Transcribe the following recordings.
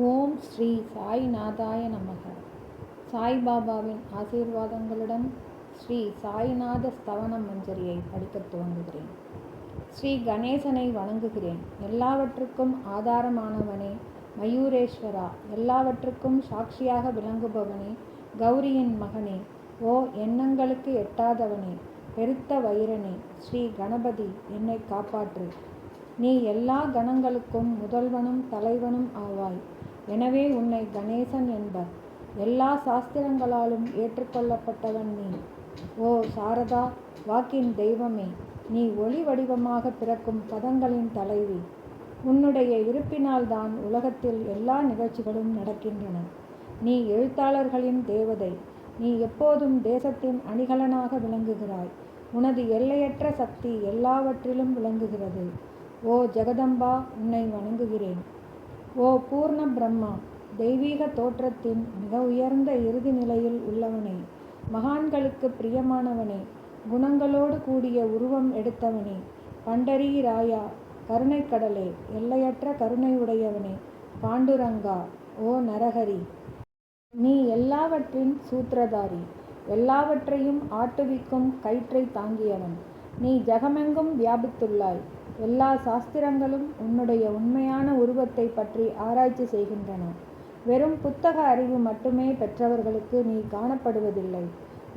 ஓம் ஸ்ரீ சாய்நாதாய நமக. சாய்பாபாவின் ஆசீர்வாதங்களுடன் ஸ்ரீ சாய்நாத ஸ்தவன மஞ்சரியை படிக்கத் துவங்குகிறேன். ஸ்ரீ கணேசனை வணங்குகிறேன். எல்லாவற்றுக்கும் ஆதாரமானவனே மயூரேஸ்வரா, எல்லாவற்றுக்கும் சாட்சியாக விளங்குபவனே, கௌரியின் மகனே, ஓ எண்ணங்களுக்கு எட்டாதவனே, பெருத்த வயிறனே, ஸ்ரீ கணபதி என்னை காப்பாற்று. நீ எல்லா கணங்களுக்கும் முதல்வனும் தலைவனும் ஆவாய். எனவே உன்னை கணேசன் என்பர். எல்லா சாஸ்திரங்களாலும் ஏற்றுக்கொள்ளப்பட்டவன் நீ. ஓ சாரதா, வாக்கின் தெய்வமே, நீ ஒளி வடிவமாக பிறக்கும் பதங்களின் தலைவி. உன்னுடைய இருப்பினால்தான் உலகத்தில் எல்லா நிகழ்ச்சிகளும் நடக்கின்றன. நீ எழுத்தாளர்களின் தேவதை. நீ எப்போதும் தேசத்தின் அணிகலனாக விளங்குகிறாய். உனது எல்லையற்ற சக்தி எல்லாவற்றிலும் விளங்குகிறது. ஓ ஜெகதம்பா, உன்னை வணங்குகிறேன். ஓ பூர்ண பிரம்மா, தெய்வீக தோற்றத்தின் மிக உயர்ந்த இறுதி நிலையில் உள்ளவனே, மகான்களுக்கு பிரியமானவனே, குணங்களோடு கூடிய உருவம் எடுத்தவனே, பண்டரி ராயா, கருணைக்கடலே, எல்லையற்ற கருணை உடையவனே, பாண்டுரங்கா, ஓ நரஹரி, நீ எல்லாவற்றின் சூத்திரதாரி, எல்லாவற்றையும் ஆட்டுவிக்கும் கயிற்றை தாங்கியவன். நீ ஜகமெங்கும் வியாபித்துள்ளாய். எல்லா சாஸ்திரங்களும் உன்னுடைய உண்மையான உருவத்தை பற்றி ஆராய்ச்சி செய்கின்றன. வெறும் புத்தக அறிவு மட்டுமே பெற்றவர்களுக்கு நீ காணப்படுவதில்லை.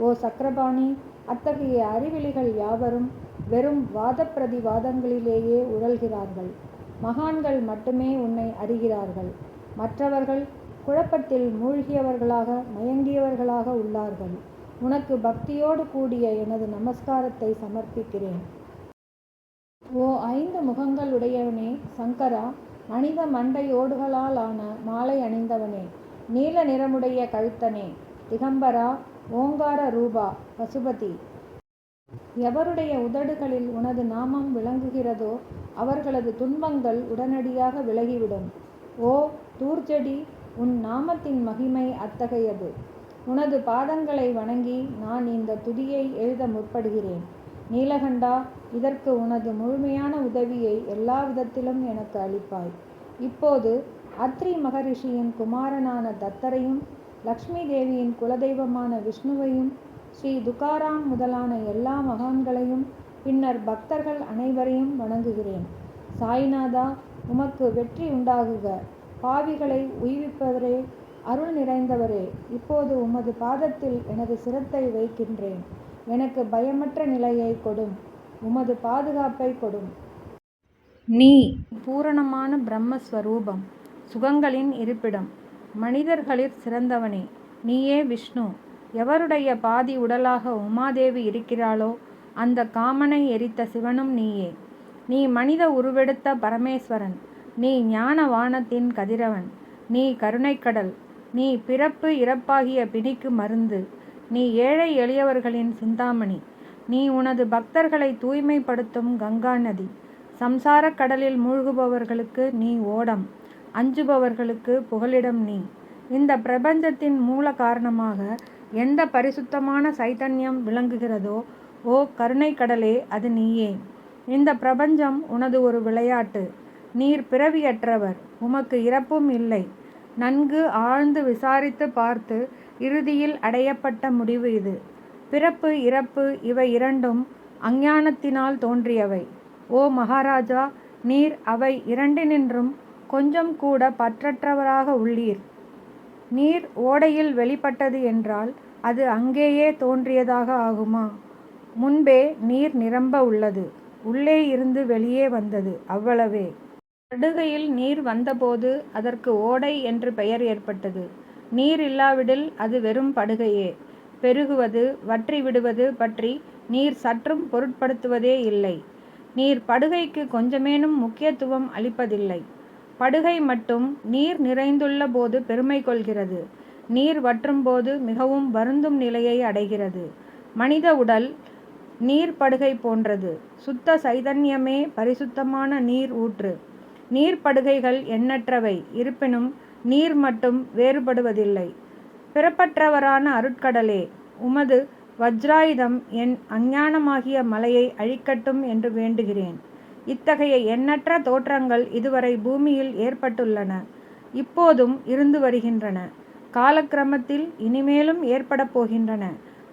ஓ சக்கரபாணி, அத்தகைய அறிவிலிகள் யாவரும் வெறும் வாத பிரதிவாதங்களிலேயே உழல்கிறார்கள். மகான்கள் மட்டுமே உன்னை அறிகிறார்கள். மற்றவர்கள் குழப்பத்தில் மூழ்கியவர்களாக, மயங்கியவர்களாக உள்ளார்கள். உனக்கு பக்தியோடு கூடிய எனது நமஸ்காரத்தை சமர்ப்பிக்கிறேன். ஓ 5 முகங்கள் உடையவனே சங்கரா, மனித மண்டையோடுகளால் ஆன மாலை அணிந்தவனே, நீல நிறமுடைய கழுத்தனே, திகம்பரா, ஓங்கார ரூபா, பசுபதி, எவருடைய உதடுகளில் உனது நாமம் விளங்குகிறதோ அவர்களது துன்பங்கள் உடனடியாக விலகிவிடும். ஓ தூர்ஜடி, உன் நாமத்தின் மகிமை அத்தகையது. உனது பாதங்களை வணங்கி நான் இந்த துதியை எழுத முற்படுகிறேன். நீலகண்டா, இதற்கு உனது முழுமையான உதவியை எல்லா விதத்திலும் எனக்கு அளிப்பாய். இப்போது அத்ரி மகரிஷியின் குமாரனான தத்தரையும், லக்ஷ்மி தேவியின் குலதெய்வமான விஷ்ணுவையும், ஸ்ரீ துகாராம் முதலான எல்லா மகான்களையும், பின்னர் பக்தர்கள் அனைவரையும் வணங்குகிறேன். சாய்நாதா, உமக்கு வெற்றி உண்டாகுக. பாவிகளை உய்விப்பவரே, அருள் நிறைந்தவரே, இப்போது உமது பாதத்தில் எனது சிரத்தை வைக்கின்றேன். எனக்கு பயமற்ற நிலையை கொடும். உமது பாதுகாப்பை கொடும். நீ பூரணமான பிரம்மஸ்வரூபம், சுகங்களின் இருப்பிடம், மனிதர்களிற் சிறந்தவனே. நீயே விஷ்ணு. எவருடைய பாதி உடலாக உமாதேவி இருக்கிறாளோ அந்த காமனை எரித்த சிவனும் நீயே. நீ மனித உருவெடுத்த பரமேஸ்வரன். நீ ஞான வானத்தின் கதிரவன். நீ கருணைக்கடல். நீ பிறப்பு இறப்பாகிய பிணிக்கு மருந்து. நீ ஏழை எளியவர்களின் சிந்தாமணி. நீ உனது பக்தர்களை தூய்மைப்படுத்தும் கங்கா நதி. சம்சாரக் கடலில் மூழ்குபவர்களுக்கு நீ ஓடம், அஞ்சுபவர்களுக்கு புகலிடம் நீ. இந்த பிரபஞ்சத்தின் மூல காரணமாக எந்த பரிசுத்தமான சைதன்யம் விளங்குகிறதோ, ஓ கருணை கடலே, அது நீயே. இந்த பிரபஞ்சம் உனது ஒரு விளையாட்டு. நீர் பிறவியற்றவர், உமக்கு இறப்பும் இல்லை. நன்கு ஆழ்ந்து விசாரித்து பார்த்து இறுதியில் அடையப்பட்ட முடிவு இது. பிறப்பு இறப்பு இவை இரண்டும் அஞ்ஞானத்தினால் தோன்றியவை. ஓ மகாராஜா, நீர் அவை இரண்டினின்றும் கொஞ்சம் கூட பற்றற்றவராக உள்ளீர். நீர் ஓடையில் வெளிப்பட்டது என்றால் அது அங்கேயே தோன்றியதாக ஆகுமா? முன்பே நீர் நிரம்ப உள்ளது. உள்ளே இருந்து வெளியே வந்தது, அவ்வளவே. படுகையில் நீர் வந்தபோது அதற்கு ஓடை என்று பெயர் ஏற்பட்டது. நீர் இல்லாவிடில் அது வெறும் படுகையே. பெருகுவது, வற்றி விடுவது பற்றி நீர் சற்றும் பொருட்படுத்துவதே இல்லை. நீர் படுகைக்கு கொஞ்சமேனும் முக்கியத்துவம் அளிப்பதில்லை. படுகை மட்டும் நீர் நிறைந்துள்ள போது பெருமை கொள்கிறது. நீர் வற்றும்போது மிகவும் வருந்தும் நிலையை அடைகிறது. மனித உடல் நீர் படுகை போன்றது. சுத்த சைதன்யமே பரிசுத்தமான நீர் ஊற்று. நீர்ப்படுகைகள் எண்ணற்றவை. இருப்பினும் நீர் மட்டும் வேறுபடுவதில்லை. பிறப்பற்றவரான அருட்கடலே, உமது வஜ்ராயுதம் என் அஞ்ஞானமாகிய மலையை அழிக்கட்டும் என்று வேண்டுகிறேன். இத்தகைய எண்ணற்ற தோற்றங்கள் இதுவரை பூமியில் ஏற்பட்டுள்ளன. இப்போதும் இருந்து வருகின்றன. காலக்கிரமத்தில் இனிமேலும் ஏற்படப் போகின்றன.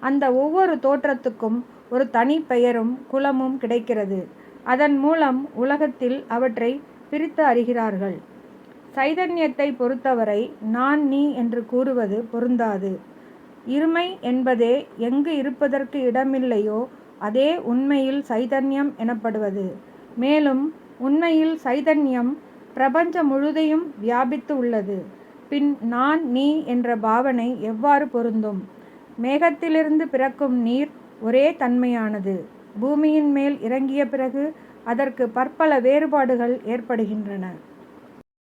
அந்த ஒவ்வொரு தோற்றத்துக்கும் ஒரு தனி பெயரும் குலமும் கிடைக்கிறது. அதன் மூலம் உலகத்தில் அவற்றை பிரித்து அறிகிறார்கள். சைதன்யத்தை பொறுத்தவரை நான் நீ என்று கூறுவது பொருந்தாது. இருமை என்பதே எங்கு இருப்பதற்கு இடமில்லையோ அதே உண்மையில் சைதன்யம் எனப்படுவது. மேலும் உண்மையில் சைதன்யம் பிரபஞ்சம் முழுதையும் வியாபித்து உள்ளது. பின் நான் நீ என்ற பாவனை எவ்வாறு பொருந்தும்? மேகத்திலிருந்து பிறக்கும் நீர் ஒரே தன்மையானது. பூமியின் மேல் இறங்கிய பிறகு அதற்கு பற்பல வேறுபாடுகள் ஏற்படுகின்றன.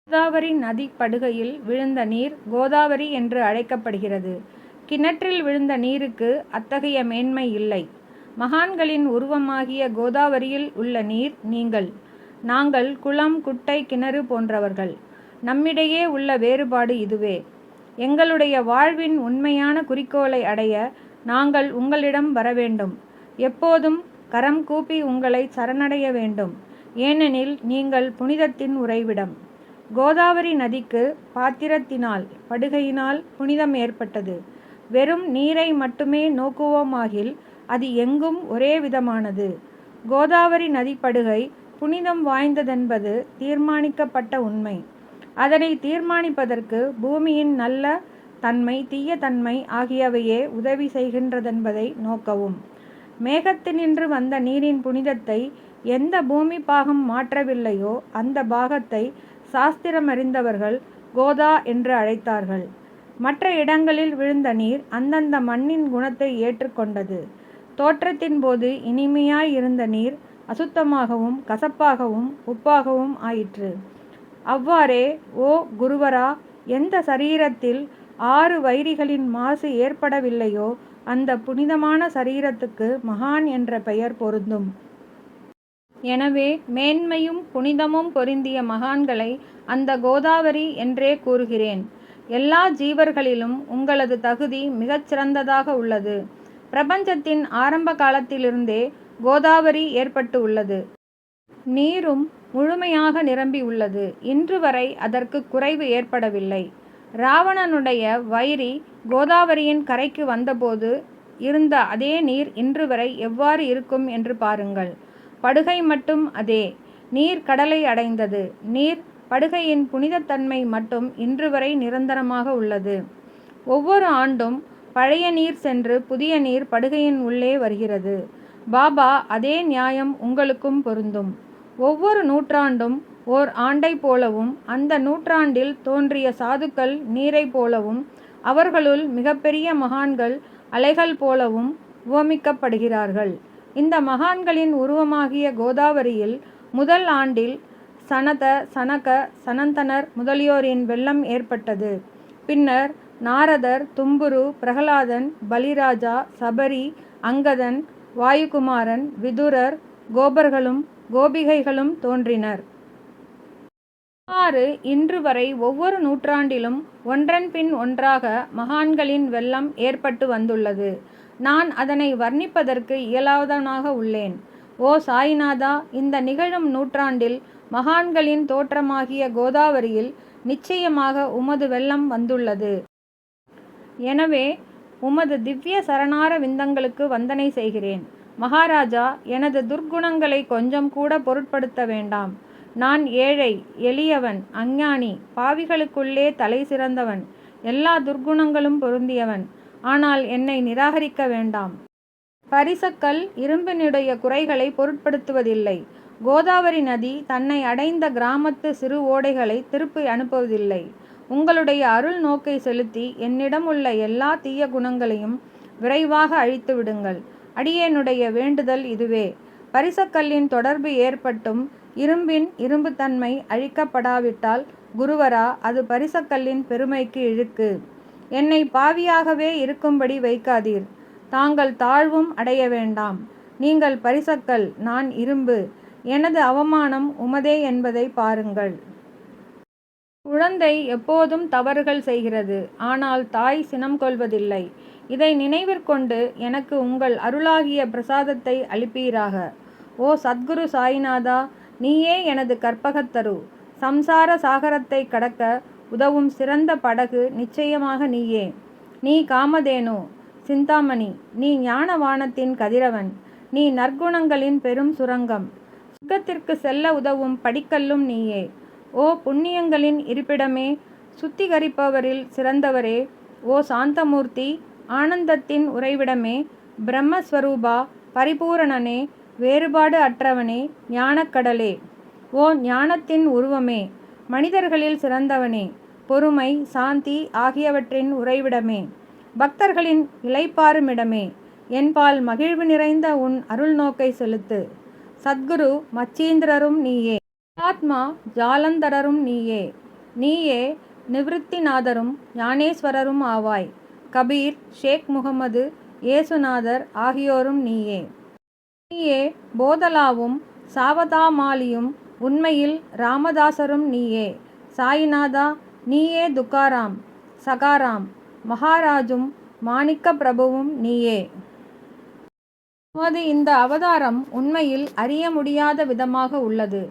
கோதாவரி நதி படுகையில் விழுந்த நீர் கோதாவரி என்று அழைக்கப்படுகிறது. கிணற்றில் விழுந்த நீருக்கு அத்தகைய மேன்மை இல்லை. மகான்களின் உருவமாகிய கோதாவரியில் உள்ள நீர் நீங்கள். நாங்கள் குளம், குட்டை, கிணறு போன்றவர்கள். நம்மிடையே உள்ள வேறுபாடு இதுவே. எங்களுடைய வாழ்வின் உண்மையான குறிக்கோளை அடைய நாங்கள் உங்களிடம் வரவேண்டும். எப்போதும் கரம் கூப்பி உங்களை சரணடைய வேண்டும். ஏனெனில் நீங்கள் புனிதத்தின் உறைவிடம். கோதாவரி நதிக்கு பாத்திரத்தினால், படுகையினால் புனிதம் ஏற்பட்டது. வெறும் நீரை மட்டுமே நோக்குவோமாகில் அது எங்கும் ஒரே விதமானது. கோதாவரி நதிப்படுகை புனிதம் வாய்ந்ததென்பது தீர்மானிக்கப்பட்ட உண்மை. அதனை தீர்மானிப்பதற்கு பூமியின் நல்ல தன்மை, தீய தன்மை ஆகியவையே உதவி செய்கின்றதென்பதை நோக்கவும். மேகத்தினின்று வந்த நீரின் புனிதத்தை எந்த பூமி பாகம் மாற்றவில்லையோ அந்த பாகத்தை சாஸ்திரமறிந்தவர்கள் கோதா என்று அழைத்தார்கள். மற்ற இடங்களில் விழுந்த நீர் அந்தந்த மண்ணின் குணத்தை ஏற்றுக்கொண்டது. தோற்றத்தின் போது இனிமையாய் இருந்த நீர் அசுத்தமாகவும் கசப்பாகவும் உப்பாகவும் ஆயிற்று. அவ்வாறே ஓ குருவரா, எந்த சரீரத்தில் 6 வைரிகளின் மாசு ஏற்படவில்லையோ அந்த புனிதமான சரீரத்துக்கு மகான் என்ற பெயர் பொருந்தும். எனவே மேன்மையும் புனிதமும் பொருந்திய மகான்களை அந்த கோதாவரி என்றே கூறுகிறேன். எல்லா ஜீவர்களிலும் உங்களது தகுதி மிகச் சிறந்ததாக உள்ளது. பிரபஞ்சத்தின் ஆரம்ப காலத்திலிருந்தே கோதாவரி ஏற்பட்டு உள்ளது. நீரும் முழுமையாக நிரம்பி உள்ளது. இன்று வரை அதற்கு குறைவு ஏற்படவில்லை. ராவணனுடைய வைரி கோதாவரியின் கரைக்கு வந்தபோது இருந்த அதே நீர் இன்று வரை எவ்வாறு இருக்கும் என்று பாருங்கள். படுகை மட்டும் அதே. நீர் கடலை அடைந்தது. நீர் படுகையின் புனிதத்தன்மை மட்டும் இன்று வரை நிரந்தரமாக உள்ளது. ஒவ்வொரு ஆண்டும் பழைய நீர் சென்று புதிய நீர் படுகையின் உள்ளே வருகிறது. பாபா, அதே நியாயம் உங்களுக்கும் பொருந்தும். ஒவ்வொரு நூற்றாண்டும் ஓர் ஆண்டை போலவும் அந்த நூற்றாண்டில் தோன்றிய சாதுக்கள் நீரை போலவும் அவர்களுள் மிகப்பெரிய மகான்கள் அலைகள் போலவும் உவமிக்கப்படுகிறார்கள். இந்த மகான்களின் உருவமாகிய கோதாவரியில் முதல் ஆண்டில் சனத, சனக, சனந்தனர் முதலியோரின் வெள்ளம் ஏற்பட்டது. பின்னர் நாரதர், தும்புரு, பிரகலாதன், பலிராஜா, சபரி, அங்கதன், வாயுகுமாரன், விதுரர், கோபர்களும் கோபிகைகளும் தோன்றினர். இவ்வாறு இன்று வரை ஒவ்வொரு நூற்றாண்டிலும் ஒன்றன் பின் ஒன்றாக மகான்களின் வெள்ளம் ஏற்பட்டு வந்துள்ளது. நான் அதனை வர்ணிப்பதற்கு இயலாதவனாக உள்ளேன். ஓ சாய்நாதா, இந்த நிகழும் நூற்றாண்டில் மகான்களின் தோற்றமாகிய கோதாவரியில் நிச்சயமாக உமது வெள்ளம் வந்துள்ளது. எனவே உமது திவ்ய சரணார விந்தங்களுக்கு வந்தனை செய்கிறேன். மகாராஜா, எனது துர்க்குணங்களை கொஞ்சம் கூட பொருட்படுத்த வேண்டாம். நான் ஏழை, எளியவன், அஞ்ஞானி, பாவிகளுக்குள்ளே தலை சிறந்தவன், எல்லா துர்க்குணங்களும் பொருந்தியவன். ஆனால் என்னை நிராகரிக்க வேண்டாம். பரிசக்கல் இரும்பினுடைய குறைகளை பொருட்படுத்துவதில்லை. கோதாவரி நதி தன்னை அடைந்த கிராமத்து சிறு ஓடைகளை திருப்பி அனுப்புவதில்லை. உங்களுடைய அருள் நோக்கை செலுத்தி என்னிடம் உள்ள எல்லா தீய குணங்களையும் விரைவாக அழித்து விடுங்கள். அடியேனுடைய வேண்டுதல் இதுவே. பரிசக்கல்லின் தொடர்பு ஏற்பட்டும் இரும்பின் இரும்புத்தன்மை அழிக்கப்படாவிட்டால் குருவரா, அது பரிசக்கல்லின் பெருமைக்கு இழுக்கு. என்னை பாவியாகவே இருக்கும்படி வைக்காதீர். தாங்கள் தாழ்வும் அடைய வேண்டாம். நீங்கள் பரிசக்கல், நான் இரும்பு. எனது அவமானம் உமதே என்பதை பாருங்கள். குழந்தை எப்போதும் தவறுகள் செய்கிறது. ஆனால் தாய் சினம் கொள்வதில்லை. இதை நினைவிற்கொண்டு எனக்கு உங்கள் அருளாகிய பிரசாதத்தை அளிப்பீராக. ஓ சத்குரு சாய்நாதா, நீயே எனது கற்பகத்தரு. சம்சார சாகரத்தை கடக்க உதவும் சிறந்த படகு நிச்சயமாக நீயே. நீ காமதேனு, சிந்தாமணி, நீ ஞானவானத்தின் கதிரவன், நீ நற்குணங்களின் பெரும் சுரங்கம், சொர்க்கத்திற்கு செல்ல உதவும் படிக்கல்லும் நீயே. ஓ புண்ணியங்களின் இருப்பிடமே, சுத்திகரிப்பவரில் சிறந்தவரே, ஓ சாந்தமூர்த்தி, ஆனந்தத்தின் உறைவிடமே, பிரம்மஸ்வரூபா, பரிபூரணனே, வேறுபாடு அற்றவனே, ஞானக்கடலே, ஓ ஞானத்தின் உருவமே, மனிதர்களில் சிறந்தவனே, பொறுமை சாந்தி ஆகியவற்றின் உறைவிடமே, பக்தர்களின் இளைப்பாறுமிடமே, என்பால் மகிழ்வு நிறைந்த உன் அருள் நோக்கை செலுத்து. சத்குரு மச்சீந்திரரும் நீயே, ஆத்மா ஜாலந்தரரும் நீயே, நீயே நிவிருத்திநாதரும் ஞானேஸ்வரரும் ஆவாய். கபீர், ஷேக் முகமது, ஏசுநாதர் ஆகியோரும் நீயே. நீயே போதலாவும் சாவதாமாலியும், உண்மையில் ராமதாசரும் நீயே. சாயிநாதா, நீயே துக்காராம், சகாராம், மகாராஜும் மாணிக்க பிரபுவும் நீயே. உமது இந்த அவதாரம் உண்மையில் அறிய முடியாத விதமாக உள்ளது.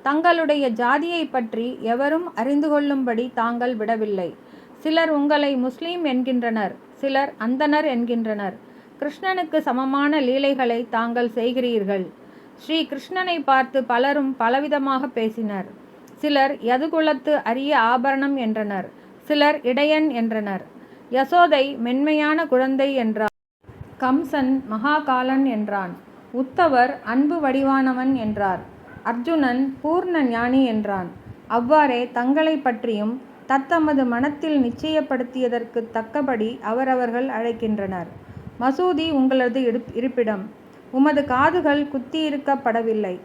தங்களுடைய ஜாதியை பற்றி எவரும் அறிந்து கொள்ளும்படி தாங்கள் விடவில்லை. சிலர் உங்களை முஸ்லீம் என்கின்றனர், சிலர் அந்தணர் என்கின்றனர். கிருஷ்ணனுக்கு சமமான லீலைகளை தாங்கள் செய்கிறீர்கள். ஸ்ரீ கிருஷ்ணனை பார்த்து பலரும் பலவிதமாக பேசினர். சிலர் யதுகுலத்து அரிய ஆபரணம் என்றனர், சிலர் இடையன் என்றனர். யசோதை மென்மையான குழந்தை என்றார், கம்சன் மகாகாலன் என்றான், உத்தவர் அன்பு வடிவானவன் என்றார், அர்ஜுனன் பூர்ண ஞானி என்றான். அவ்வாறே தங்களை பற்றியும் தத்தமது மனத்தில் நிச்சயப்படுத்தியதற்கு தக்கபடி அவரவர்கள் அழைக்கின்றனர். மசூதி உங்களது இருப்பிடம். உமது காதுகள் குத்தியிருக்கப்படவில்லை.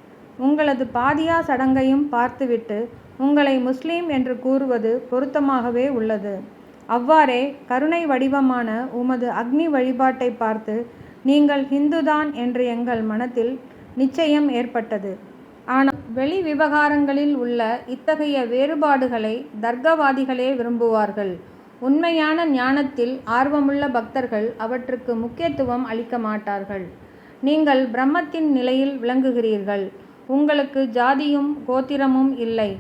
உங்களது பாதியா சடங்கையும் பார்த்துவிட்டு உங்களை முஸ்லீம் என்று கூறுவது பொருத்தமாகவே உள்ளது. அவ்வாறே கருணை வடிவமான உமது அக்னி வழிபாட்டை பார்த்து நீங்கள் ஹிந்துதான் என்று எங்கள் மனத்தில் நிச்சயம் ஏற்பட்டது. ஆனால் வெளி விவகாரங்களில் உள்ள இத்தகைய வேறுபாடுகளை தர்க்கவாதிகளே விரும்புவார்கள். உண்மையான ஞானத்தில் ஆர்வமுள்ள பக்தர்கள் அவற்றுக்கு முக்கியத்துவம் அளிக்க மாட்டார்கள். நீங்கள் பிரம்மத்தின் நிலையில் விளங்குகிறீர்கள். உங்களுக்கு ஜாதியும் கோத்திரமும் இல்லை.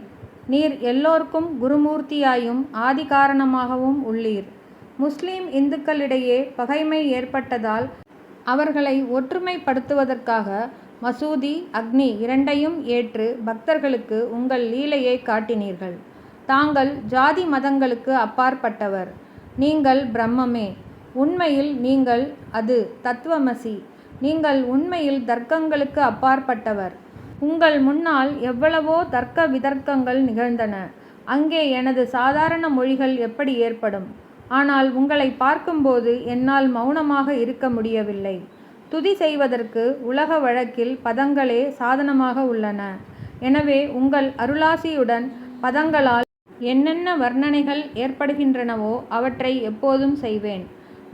நீர் எல்லோருக்கும் குருமூர்த்தியாயும் ஆதி காரணமாகவும் உள்ளீர். முஸ்லீம் இந்துக்களிடையே பகைமை ஏற்பட்டதால் அவர்களை ஒற்றுமைப்படுத்துவதற்காக மசூதி அக்னி இரண்டையும் ஏற்று பக்தர்களுக்கு உங்கள் லீலையை காட்டினீர்கள். தாங்கள் ஜாதி மதங்களுக்கு அப்பாற்பட்டவர். நீங்கள் பிரம்மமே. உண்மையில் நீங்கள் அது தத்துவமசி. நீங்கள் உண்மையில் தர்க்கங்களுக்கு அப்பாற்பட்டவர். உங்கள் முன்னால் எவ்வளவோ தர்க்க விதர்க்கங்கள் நிகழ்ந்தன. அங்கே எனது சாதாரண மொழிகள் எப்படி ஏற்படும்? ஆனால் உங்களை பார்க்கும்போது என்னால் மௌனமாக இருக்க முடியவில்லை. துதி செய்வதற்கு உலக வழக்கில் பதங்களே சாதனமாக உள்ளன. எனவே உங்கள் அருளாசியுடன் பதங்களால் என்னென்ன வர்ணனைகள் ஏற்படுகின்றனவோ அவற்றை எப்போதும் செய்வேன்.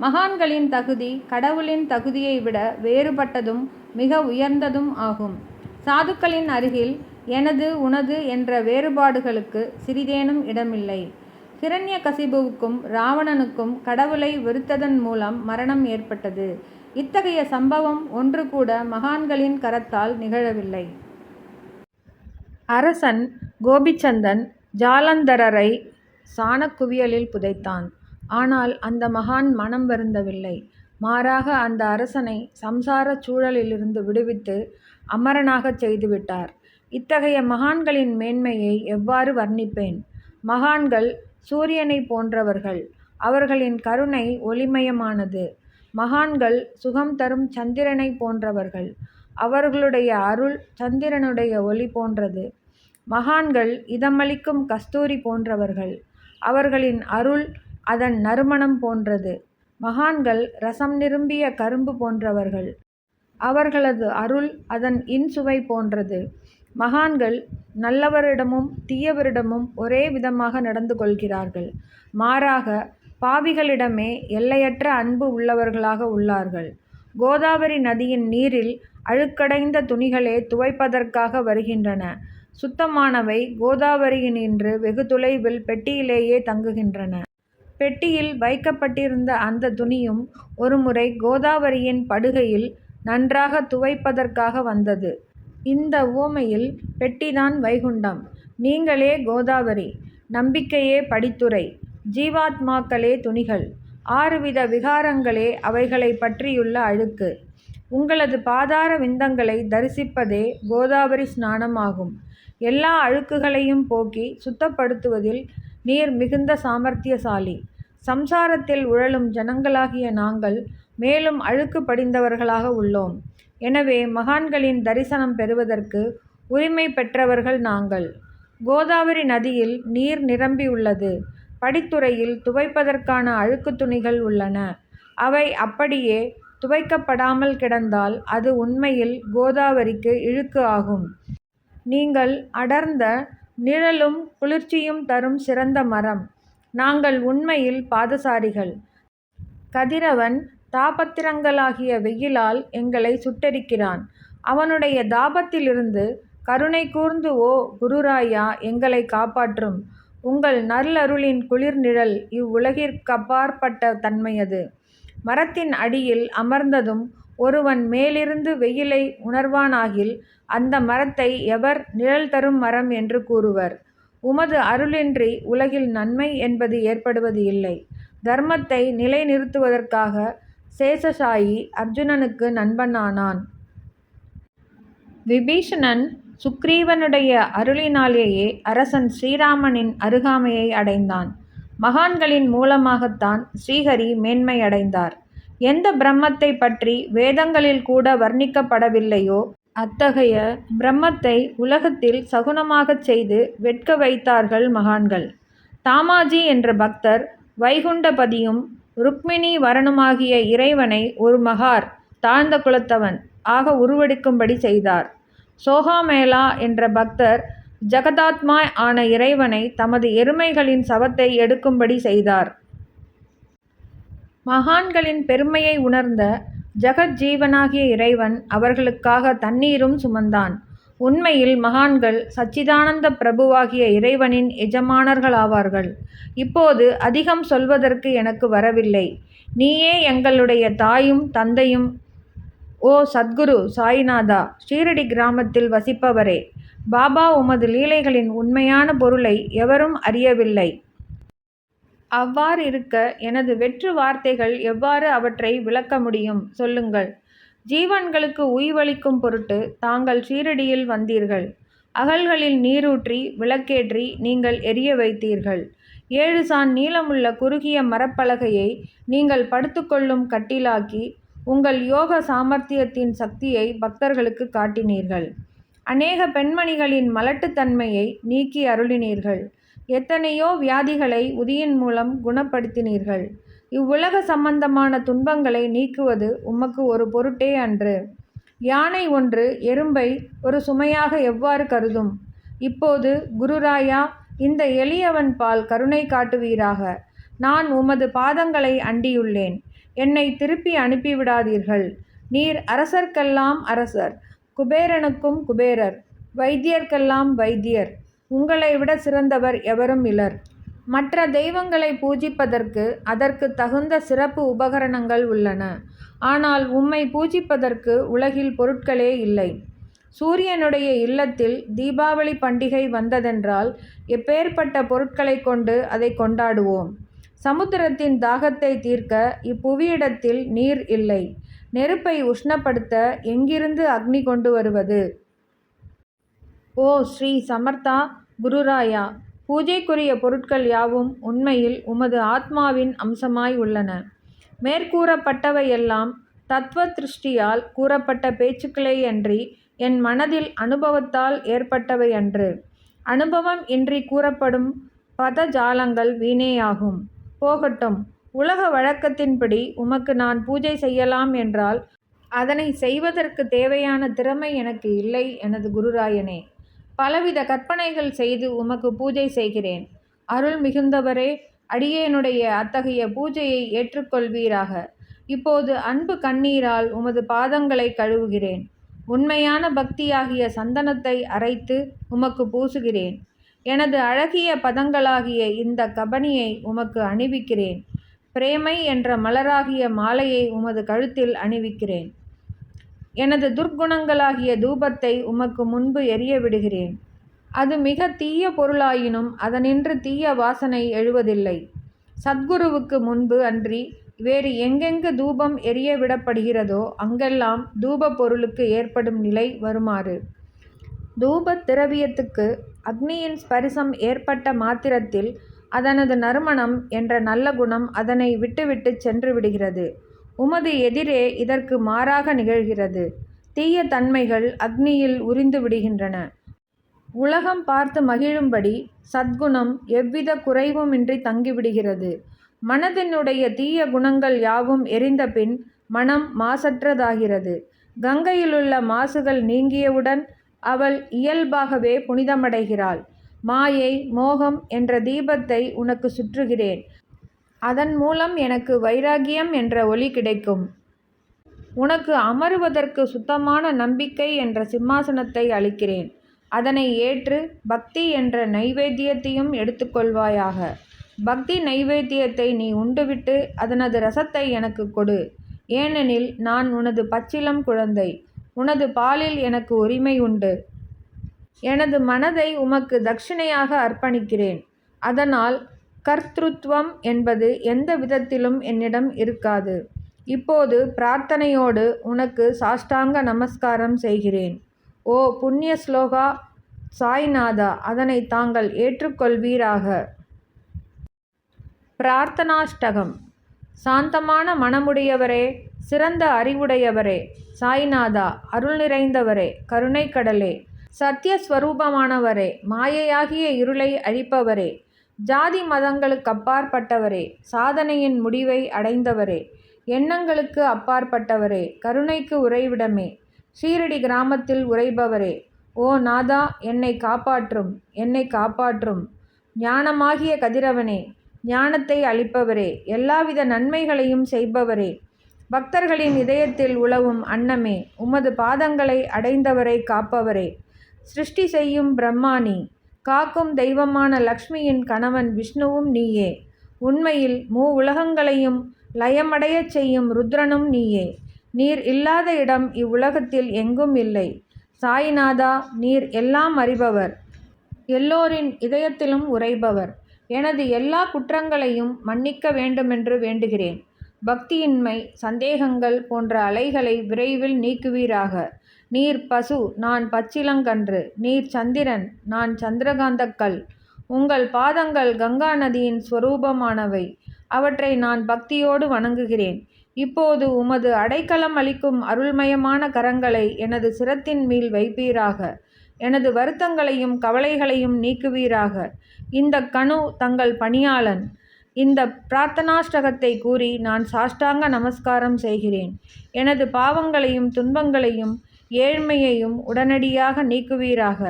மகான்களின் தகுதி கடவுளின் தகுதியை விட வேறுபட்டதும் மிக உயர்ந்ததும் ஆகும். சாதுக்களின் அருகில் எனது உனது என்ற வேறுபாடுகளுக்கு சிறிதேனும் இடமில்லை. ஹிரண்யகசிபுவுக்கும் ராவணனுக்கும் கடவுளை வெறுத்ததன் மூலம் மரணம் ஏற்பட்டது. இத்தகைய சம்பவம் ஒன்று கூட மகான்களின் கரத்தால் நிகழவில்லை. அரசன் கோபிச்சந்தன் ஜாலந்தரரை சாணக்குவியலில் புதைத்தான். ஆனால் அந்த மகான் மனம் வருந்தவில்லை. மாறாக அந்த அரசனை சம்சார சூழலிலிருந்து விடுவித்து அமரனாகச் செய்துவிட்டார். இத்தகைய மகான்களின் மேன்மையை எவ்வாறு வர்ணிப்பேன்? மகான்கள் சூரியனை போன்றவர்கள். அவர்களின் கருணை ஒளிமயமானது. மகான்கள் சுகம் தரும் சந்திரனை போன்றவர்கள். அவர்களுடைய அருள் சந்திரனுடைய ஒளி போன்றது. மகான்கள் இதமளிக்கும் கஸ்தூரி போன்றவர்கள். அவர்களின் அருள் அதன் நறுமணம் போன்றது. மகான்கள் ரசம் நிரம்பிய கரும்பு போன்றவர்கள். அவர்களது அருள் அதன் இன்சுவை போன்றது. மகான்கள் நல்லவரிடமும் தீயவரிடமும் ஒரே விதமாக நடந்து கொள்கிறார்கள். மாறாக பாவிகளிடமே எல்லையற்ற அன்பு உள்ளவர்களாக உள்ளார்கள். கோதாவரி நதியின் நீரில் அழுக்கடைந்த துணிகளே துவைப்பதற்காக வருகின்றன. சுத்தமானவை கோதாவரியினின்று வெகு தொலைவில் பெட்டியிலேயே தங்குகின்றன. பெட்டியில் வைக்கப்பட்டிருந்த அந்த துணியும் ஒருமுறை கோதாவரியின் படுகையில் நன்றாக துவைப்பதற்காக வந்தது. இந்த உவமையில் பெட்டிதான் வைகுண்டம். நீங்களே கோதாவரி. நம்பிக்கையே படித்துரை, ஜீவாத்மாக்களே துணிகள், 6 வித விகாரங்களே அவைகளை பற்றியுள்ள அழுக்கு. உங்களது பாதார விந்தங்களை தரிசிப்பதே கோதாவரி ஸ்நானம் ஆகும். எல்லா அழுக்குகளையும் போக்கி சுத்தப்படுத்துவதில் நீர் மிகுந்த சாமர்த்தியசாலி. சம்சாரத்தில் உழலும் ஜனங்களாகிய நாங்கள் மேலும் அழுக்கு படிந்தவர்களாக உள்ளோம். எனவே மகான்களின் தரிசனம் பெறுவதற்கு உரிமை பெற்றவர்கள் நாங்கள். கோதாவரி நதியில் நீர் நிரம்பியுள்ளது. படித்துறையில் துவைப்பதற்கான அழுக்கு துணிகள் உள்ளன. அவை அப்படியே துவைக்கப்படாமல் கிடந்தால் அது உண்மையில் கோதாவரிக்கு இழுக்கு ஆகும். நீங்கள் அடர்ந்த நிழலும் குளிர்ச்சியும் தரும் சிறந்த மரம். நாங்கள் உண்மையில் பாதசாரிகள். கதிரவன் தாபத்திரங்களாகிய வெயிலால் எங்களை சுட்டெரிக்கிறான். அவனுடைய தாபத்திலிருந்து கருணை கூர்ந்து ஓ குருராயா எங்களை காப்பாற்றும். உங்கள் நல்லருளின் குளிர் நிழல் இவ்வுலகிற்கப்பாற்பட்ட தன்மையது. மரத்தின் அடியில் அமர்ந்ததும் ஒருவன் மேலிருந்து வெயிலை உணர்வானாகில் அந்த மரத்தை எவர் நிழல் தரும் மரம் என்று கூறுவர். உமது அருளின்றி உலகில் நன்மை என்பது ஏற்படுவது இல்லை. தர்மத்தை நிலைநிறுத்துவதற்காக சேஷசாயி அர்ஜுனனுக்கு நண்பனானான். விபீஷணன் சுக்ரீவனுடைய அருளினாலேயே அரசன் ஸ்ரீராமனின் அருகாமையை அடைந்தான். மகான்களின் மூலமாகத்தான் ஸ்ரீஹரி மேன்மை அடைந்தார். எந்த பிரம்மத்தை பற்றி வேதங்களில் கூட வர்ணிக்கப்படவில்லையோ அத்தகைய பிரம்மத்தை உலகத்தில் சகுனமாகச் செய்து வெட்க வைத்தார்கள் மகான்கள். தாமாஜி என்ற பக்தர் வைகுண்டபதியும் ருக்மிணி வரனுமாகிய இறைவனை ஒரு மகார் தாழ்ந்த குலத்தவன் ஆக உருவெடுக்கும்படி செய்தார். சோகாமேளா என்ற பக்தர் ஜகதாத்மா ஆன இறைவனை தமது எருமைகளின் சவத்தை எடுக்கும்படி செய்தார். மகான்களின் பெருமையை உணர்ந்த ஜகஜீவனாகிய இறைவன் அவர்களுக்காக தண்ணீரும் சுமந்தான். உண்மையில் மகான்கள் சச்சிதானந்த பிரபுவாகிய இறைவனின் எஜமானர்களாவார்கள். இப்போது அதிகம் சொல்வதற்கு எனக்கு வரவில்லை. நீயே எங்களுடைய தாயும் தந்தையும் ஓ சத்குரு சாயிநாதா, ஷீரடி கிராமத்தில் வசிப்பவரே. பாபா உமது லீலைகளின் உண்மையான பொருளை எவரும் அறியவில்லை. அவ்வாறிருக்க எனது வெற்று வார்த்தைகள் எவ்வாறு அவற்றை விளக்க முடியும்? சொல்லுங்கள். ஜீவன்களுக்கு உய்வளிக்கும் பொருட்டு தாங்கள் ஷீரடியில் வந்தீர்கள். அகல்களில் நீரூற்றி விளக்கேற்றி நீங்கள் எரிய வைத்தீர்கள். 7 சாண் நீளமுள்ள குறுகிய மரப்பலகையை நீங்கள் படுத்துக்கொள்ளும் கட்டிலாக்கி உங்கள் யோக சாமர்த்தியத்தின் சக்தியை பக்தர்களுக்கு காட்டினீர்கள். அநேக பெண்மணிகளின் மலட்டுத்தன்மையை நீக்கி அருளினீர்கள். எத்தனையோ வியாதிகளை உதியின் மூலம் குணப்படுத்தினீர்கள். இவ்வுலக சம்பந்தமான துன்பங்களை நீக்குவது உமக்கு ஒரு பொருட்டே அன்று. யானை ஒன்று எறும்பை ஒரு சுமையாக எவ்வாறு கருதும்? இப்போது குருராயா, இந்த எளியவன் பால் கருணை காட்டுவீராக. நான் உமது பாதங்களை அண்டியுள்ளேன். என்னை திருப்பி அனுப்பிவிடாதீர்கள். நீர் அரசர்க்கெல்லாம் அரசர், குபேரனுக்கும் குபேரர், வைத்தியர்க்கெல்லாம் வைத்தியர். உங்களை விட சிறந்தவர் எவரும் இலர். மற்ற தெய்வங்களை பூஜிப்பதற்கு அதற்கு தகுந்த சிறப்பு உபகரணங்கள் உள்ளன. ஆனால் உம்மை பூஜிப்பதற்கு உலகில் பொருட்களே இல்லை. சூரியனுடைய இல்லத்தில் தீபாவளி பண்டிகை வந்ததென்றால் எப்பேற்பட்ட பொருட்களை கொண்டு அதை கொண்டாடுவோம். சமுத்திரத்தின் தாகத்தை தீர்க்க இப்புவியிடத்தில் நீர் இல்லை. நெருப்பை உஷ்ணப்படுத்த எங்கிருந்து அக்னி கொண்டு வருவது? ஓ ஸ்ரீ சமர்த்தா குருராயா, பூஜைக்குரிய பொருட்கள் யாவும் உண்மையில் உமது ஆத்மாவின் அம்சமாய் உள்ளன. மேற்கூறப்பட்டவையெல்லாம் தத்துவ திருஷ்டியால் கூறப்பட்ட பேச்சுக்களேயன்றி என் மனதில் அனுபவத்தால் ஏற்பட்டவை அன்று. அனுபவம் இன்றி கூறப்படும் பதஜாலங்கள் வீணேயாகும். போகட்டும். உலக வழக்கத்தின்படி உமக்கு நான் பூஜை செய்யலாம் என்றால் அதனை செய்வதற்கு தேவையான திறமை எனக்கு இல்லை எனது குருராயனே. பலவித கற்பனைகள் செய்து உமக்கு பூஜை செய்கிறேன். அருள் மிகுந்தவரே, அடியேனுடைய அத்தகைய பூஜையை ஏற்றுக்கொள்வீராக. இப்போது அன்பு கண்ணீரால் உமது பாதங்களை கழுவுகிறேன். உண்மையான பக்தியாகிய சந்தனத்தை அரைத்து உமக்கு பூசுகிறேன். எனது அழகிய பதங்களாகிய இந்த கபனியை உமக்கு அணிவிக்கிறேன். பிரேமை என்ற மலராகிய மாலையை உமது கழுத்தில் அணிவிக்கிறேன். எனது துர்க்குணங்களாகிய தூபத்தை உமக்கு முன்பு எரிய விடுகிறேன். அது மிக தீய பொருளாயினும் அதனின்று தீய வாசனை எழுவதில்லை. சத்குருவுக்கு முன்பு அன்றி வேறு எங்கெங்கு தூபம் எரிய விடப்படுகிறதோ அங்கெல்லாம் தூப பொருளுக்கு ஏற்படும் நிலை வருமாறு. தூபத் திரவியத்துக்கு அக்னியின் ஸ்பரிசம் ஏற்பட்ட மாத்திரத்தில் அதனது நறுமணம் என்ற நல்ல குணம் அதனை விட்டுவிட்டு சென்று விடுகிறது. உமது எதிரே இதற்கு மாறாக நிகழ்கிறது. தீய தன்மைகள் அக்னியில் உரிந்து விடுகின்றன. உலகம் பார்த்து மகிழும்படி சத்குணம் எவ்வித குறைவுமின்றி தங்கிவிடுகிறது. மனதினுடைய தீய குணங்கள் யாவும் எரிந்த பின் மனம் மாசற்றதாகிறது. கங்கையிலுள்ள மாசுகள் நீங்கியவுடன் அவள் இயல்பாகவே புனிதமடைகிறாள். மாயை மோகம் என்ற தீபத்தை உனக்கு சுற்றுகிறேன். அதன் மூலம் எனக்கு வைராகியம் என்ற ஒளி கிடைக்கும். உனக்கு அமருவதற்கு சுத்தமான நம்பிக்கை என்ற சிம்மாசனத்தை அளிக்கிறேன். அதனை ஏற்று பக்தி என்ற நைவேத்தியத்தையும் எடுத்துக்கொள்வாயாக. பக்தி நைவேத்தியத்தை நீ உண்டுவிட்டு அதனது ரசத்தை எனக்கு கொடு. ஏனெனில் நான் உனது பச்சிளம் குழந்தை. உனது பாலில் எனக்கு உரிமை உண்டு. எனது மனதை உமக்கு தட்சிணையாக அர்ப்பணிக்கிறேன். அதனால் கர்த்ருத்வம் என்பது எந்த விதத்திலும் என்னிடம் இருக்காது. இப்போது பிரார்த்தனையோடு உனக்கு சாஷ்டாங்க நமஸ்காரம் செய்கிறேன். ஓ புண்ணிய ஸ்லோகா சாய்நாதா, அதனை தாங்கள் ஏற்றுக்கொள்வீராக. பிரார்த்தனாஷ்டகம். சாந்தமான மனமுடையவரே, சிறந்த அறிவுடையவரே, சாய்நாதா, அருள் நிறைந்தவரே, கருணைக்கடலே, சத்தியஸ்வரூபமானவரே, மாயையாகிய இருளை அழிப்பவரே, ஜாதி மதங்களுக்கு அப்பாற்பட்டவரே, சாதனையின் முடிவை அடைந்தவரே, எண்ணங்களுக்கு அப்பாற்பட்டவரே, கருணைக்கு உறைவிடமே, ஷீரடி கிராமத்தில் உறைபவரே, ஓ நாதா, என்னை காப்பாற்றும், என்னை காப்பாற்றும். ஞானமாகிய கதிரவனே, ஞானத்தை அளிப்பவரே, எல்லாவித நன்மைகளையும் செய்பவரே, பக்தர்களின் இதயத்தில் உலவும் அன்னமே, உமது பாதங்களை அடைந்தவரை காப்பவரே, சிருஷ்டி செய்யும் பிரம்மானி, காக்கும் தெய்வமான லக்ஷ்மியின் கணவன் விஷ்ணுவும் நீயே. உண்மையில் உலகங்களையும் லயமடையச் செய்யும் ருத்ரனும் நீயே. நீர் இல்லாத இடம் இவ்வுலகத்தில் எங்கும் இல்லை. சாய்நாதா, நீர் எல்லாம் அறிபவர், எல்லோரின் இதயத்திலும் உறைபவர். எனது எல்லா குற்றங்களையும் மன்னிக்க வேண்டுமென்று வேண்டுகிறேன். பக்தியின்மை, சந்தேகங்கள் போன்ற அலைகளை விரைவில் நீக்குவீராக. நீர் பசு, நான் பச்சிளங்கன்று. நீர் சந்திரன், நான் சந்திரகாந்தக்கல். உங்கள் பாதங்கள் கங்கா நதியின் ஸ்வரூபமானவை. அவற்றை நான் பக்தியோடு வணங்குகிறேன். இப்போது உமது அடைக்கலம் அளிக்கும் அருள்மயமான கரங்களை எனது சிரத்தின் மேல் வைப்பீராக. எனது வருத்தங்களையும் கவலைகளையும் நீக்குவீராக. இந்த கணு தங்கள் பணியாளன். இந்த பிரார்த்தனாஷ்டகத்தை கூறி நான் சாஷ்டாங்க நமஸ்காரம் செய்கிறேன். எனது பாவங்களையும் துன்பங்களையும் ஏழ்மையையும் உடனடியாக நீக்குவீராக.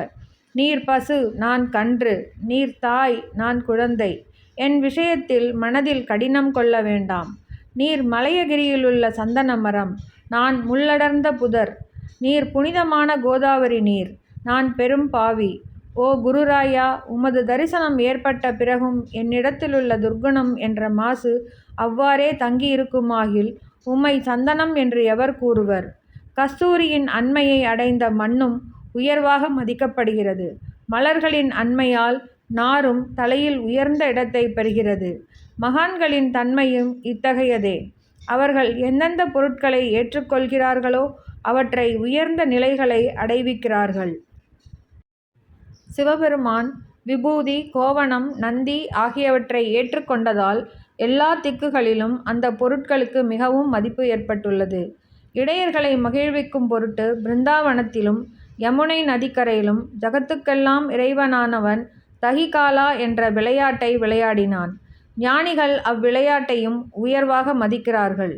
நீர் பசு, நான் கன்று. நீர் தாய், நான் குழந்தை. என் விஷயத்தில் மனதில் கடினம் கொள்ள வேண்டாம். நீர் மலையகிரியிலுள்ள சந்தன மரம், நான் முள்ளடர்ந்த புதர். நீர் புனிதமான கோதாவரி நீர், நான் பெரும் பாவி. ஓ குருராயா, உமது தரிசனம் ஏற்பட்ட பிறகும் என்னிடத்திலுள்ள துர்க்குணம் என்ற மாசு அவ்வாறே தங்கியிருக்குமாகில் உம்மை சந்தனம் என்று எவர் கூறுவர்? கஸ்தூரியின் அண்மையை அடைந்த மண்ணும் உயர்வாக மதிக்கப்படுகிறது. மலர்களின் அண்மையால் நாரும் தலையில் உயர்ந்த இடத்தை பெறுகிறது. மகான்களின் தன்மையும் இத்தகையதே. அவர்கள் எந்தெந்த பொருட்களை ஏற்றுக்கொள்கிறார்களோ அவற்றை உயர்ந்த நிலைகளை அடைவிக்கிறார்கள். சிவபெருமான் விபூதி, கோவணம், நந்தி ஆகியவற்றை ஏற்றுக்கொண்டதால் எல்லா திக்குகளிலும் அந்த பொருட்களுக்கு மிகவும் மதிப்பு ஏற்பட்டுள்ளது. இடையர்களை மகிழ்விக்கும் பொருட்டு பிருந்தாவனத்திலும் யமுனை நதிக்கரையிலும் ஜகத்துக்கெல்லாம் இறைவனானவன் தகிகாலா என்ற விளையாட்டை விளையாடினான். ஞானிகள் அவ்விளையாட்டையும் உயர்வாக மதிக்கிறார்கள்.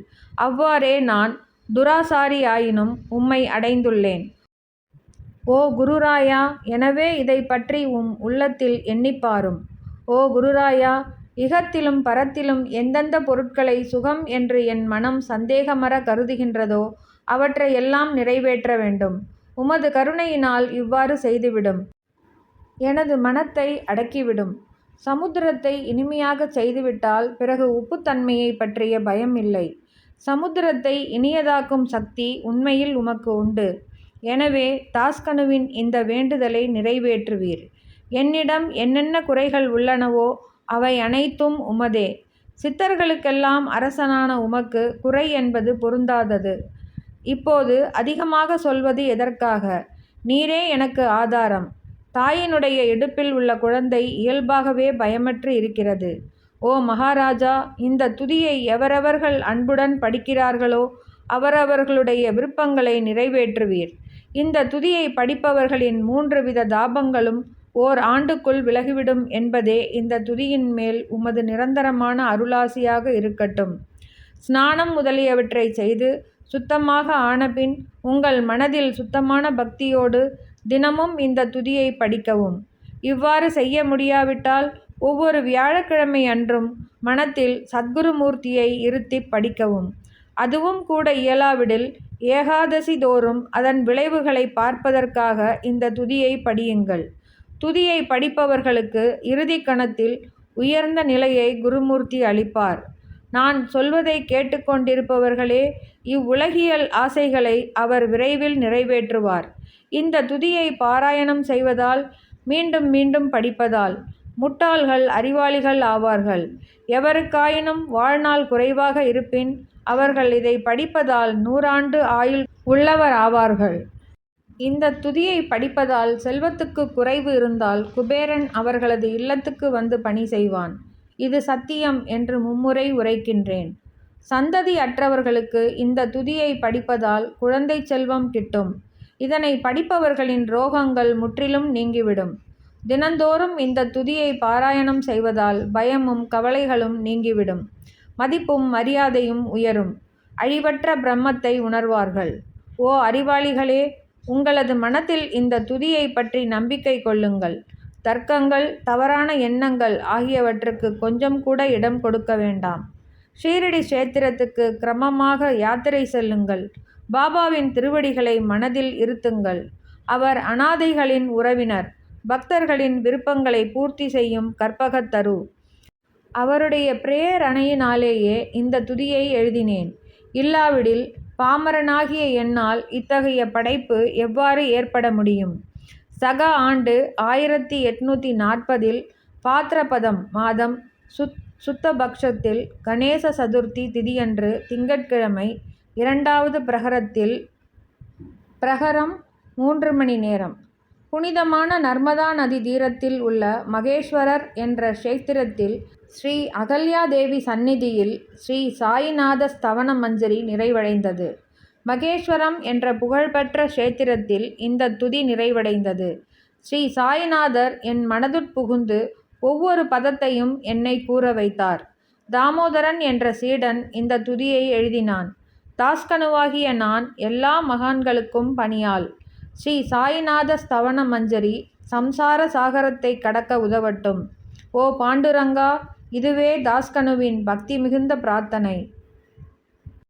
அவ்வாறே நான் துராசாரியாயினும் உம்மை அடைந்துள்ளேன். ஓ குருராயா, எனவே இதை பற்றி உம் உள்ளத்தில் எண்ணிப்பாரும். ஓ குருராயா, இகத்திலும் பரத்திலும் எந்தெந்த பொருட்களை சுகம் என்று என் மனம் சந்தேகமற கருதுகின்றதோ அவற்றை எல்லாம் நிறைவேற்ற வேண்டும். உமது கருணையினால் இவ்வாறு செய்துவிடும். எனது மனத்தை அடக்கிவிடும். சமுத்திரத்தை இனிமையாக செய்துவிட்டால் பிறகு உப்புத்தன்மையை பற்றிய பயம் இல்லை. சமுத்திரத்தை இனியதாக்கும் சக்தி உண்மையில் உமக்கு உண்டு. எனவே தாஸ்கனுவின் இந்த வேண்டுதலை நிறைவேற்றுவீர். என்னிடம் என்னென்ன குறைகள் உள்ளனவோ அவை அனைத்தும் உமதே. சித்தர்களுக்கெல்லாம் அரசனான உமக்கு குறை என்பது பொருந்தாதது. இப்போது அதிகமாக சொல்வது எதற்காக? நீரே எனக்கு ஆதாரம். தாயினுடைய இடுப்பில் உள்ள குழந்தை இயல்பாகவே பயமற்று இருக்கிறது. ஓ மகாராஜா, இந்த துதியை எவரவர்கள் அன்புடன் படிக்கிறார்களோ அவரவர்களுடைய விருப்பங்களை நிறைவேற்றுவீர். இந்த துதியை படிப்பவர்களின் 3 வித தாபங்களும் ஓர் ஆண்டுக்குள் விலகிவிடும் என்பதே இந்த துதியின் மேல் உமது நிரந்தரமான அருளாசியாக இருக்கட்டும். ஸ்நானம் முதலியவற்றை செய்து சுத்தமாக ஆனபின் உங்கள் மனதில் சுத்தமான பக்தியோடு தினமும் இந்த துதியை படிக்கவும். இவ்வாறு செய்ய முடியாவிட்டால் ஒவ்வொரு வியாழக்கிழமை அன்றும் மனத்தில் சத்குருமூர்த்தியை இருத்திப் படிக்கவும். அதுவும் கூட இயலாவிடில் ஏகாதசி தோறும் அதன் விளைவுகளை பார்ப்பதற்காக இந்த துதியை படியுங்கள். துதியை படிப்பவர்களுக்கு இறுதி கணத்தில் உயர்ந்த நிலையை குருமூர்த்தி அளிப்பார். நான் சொல்வதை கேட்டுக்கொண்டிருப்பவர்களே, இவ்வுலகியல் ஆசைகளை அவர் விரைவில் நிறைவேற்றுவார். இந்த துதியை பாராயணம் செய்வதால், மீண்டும் மீண்டும் படிப்பதால் முட்டாள்கள் அறிவாளிகள் ஆவார்கள். எவருக்காயினும் வாழ்நாள் குறைவாக இருப்பின் அவர்கள் இதை படிப்பதால் 100 ஆண்டு ஆயுள் உள்ளவர் ஆவார்கள். இந்த துதியை படிப்பதால் செல்வத்துக்கு குறைவு இருந்தால் குபேரன் அவர்களது இல்லத்துக்கு வந்து பணி செய்வான். இது சத்தியம் என்று மும்முறை உரைக்கின்றேன். சந்ததி அற்றவர்களுக்கு இந்த துதியை படிப்பதால் குழந்தை செல்வம் கிட்டும். இதனை படிப்பவர்களின் ரோகங்கள் முற்றிலும் நீங்கிவிடும். தினந்தோறும் இந்த துதியை பாராயணம் செய்வதால் பயமும் கவலைகளும் நீங்கிவிடும். மதிப்பும் மரியாதையும் உயரும். அழிவற்ற பிரம்மத்தை உணர்வார்கள். ஓ அறிவாளிகளே, உங்களது மனத்தில் இந்த துதியை பற்றி நம்பிக்கை கொள்ளுங்கள். தர்க்கங்கள், தவறான எண்ணங்கள் ஆகியவற்றுக்கு கொஞ்சம் கூட இடம் கொடுக்க வேண்டாம். ஷீரடி க்ஷேத்திரத்துக்கு கிரமமாக யாத்திரை செல்லுங்கள். பாபாவின் திருவடிகளை மனதில் இருத்துங்கள். அவர் அனாதைகளின் உறவினர், பக்தர்களின் விருப்பங்களை பூர்த்தி செய்யும் கற்பகத்தரு. அவருடைய பிரேரணையினாலேயே இந்த துதியை எழுதினேன். இல்லாவிடில் பாமரனாகிய என்னால் இத்தகைய படைப்பு எவ்வாறு ஏற்பட முடியும்? சக ஆண்டு 1840 பாத்ரபதம் மாதம் சுத்தபக்ஷத்தில் கணேச சதுர்த்தி திதியன்று திங்கட்கிழமை 2வது பிரகரத்தில் பிரகரம் 3 மணி நேரம் புனிதமான நர்மதா நதி தீரத்தில் உள்ள மகேஸ்வரர் என்ற க்ஷேத்திரத்தில் ஸ்ரீ அகல்யாதேவி சந்நிதியில் ஸ்ரீ சாயிநாத ஸ்தவன மஞ்சரி நிறைவடைந்தது. மகேஸ்வரம் என்ற புகழ்பெற்ற க்ஷேத்திரத்தில் இந்த துதி நிறைவடைந்தது. ஸ்ரீ சாயிநாதர் என் மனதுட்புகுந்து ஒவ்வொரு பதத்தையும் என்னை கூற வைத்தார். தாமோதரன் என்ற சீடன் இந்த துதியை எழுதினான். தாஸ்கனுவாகிய நான் எல்லா மகான்களுக்கும் பணியாள். ஸ்ரீ சாயிநாத ஸ்தவன மஞ்சரி சம்சார சாகரத்தை கடக்க உதவட்டும். ஓ பாண்டுரங்கா, இதுவே தாஸ்கனுவின் பக்தி மிகுந்த பிரார்த்தனை.